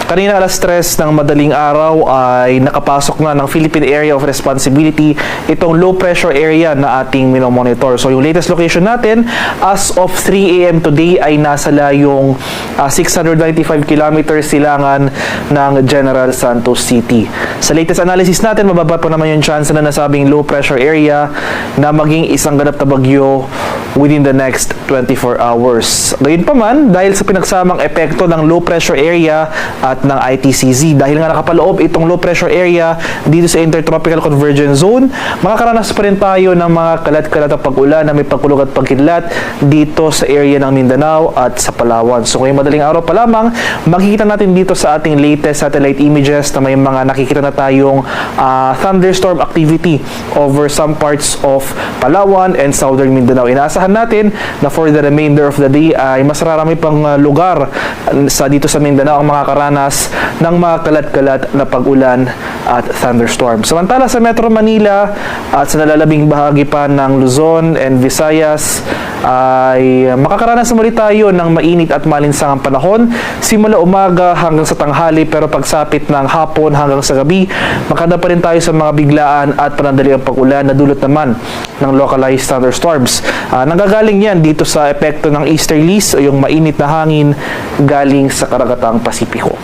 Kanina alas 3 ng madaling araw ay nakapasok na ng Philippine Area of Responsibility itong low pressure area na ating minomonitor. So yung latest location natin as of 3 a.m. today ay nasa layong 695 kilometers silangan ng General Santos City. Sa latest analysis natin, mababa pa naman yung chance na nasabing low pressure area na maging isang ganap na bagyo within the next 24 hours. Gayunpaman, dahil sa pinagsamang epekto ng low pressure area at ng ITCZ, dahil nga nakapaloob itong low pressure area dito sa Intertropical Convergence Zone, makakaranas pa rin tayo ng mga kalat-kalat na pag-ulan na may pagkulog at pagkidlat dito sa area ng Mindanao at sa Palawan. So ngayong madaling araw pa lamang, makikita natin dito sa ating latest satellite images na may mga nakikita na tayong thunderstorm activity over some parts of Palawan and Southern Mindanao. Inaasahan natin na for the remainder of the day ay mas rarami pang lugar dito sa Mindanao ang makakaranas ng mga kalat-kalat na pag-ulan at thunderstorm. Samantala sa Metro Manila at sa nalalabing bahagi pa ng Luzon and Visayas ay makakaranas muli tayo ng mainit at malinsangang panahon simula umaga hanggang sa tanghali, pero pagsapit ng hapon hanggang sa gabi, makanda pa rin tayo sa mga biglaan at panandaliang pag-ulan na dulot naman ng localized thunderstorms. Nanggagaling yan dito sa epekto ng easterlies o yung mainit na hangin galing sa karagatang Pasipiko.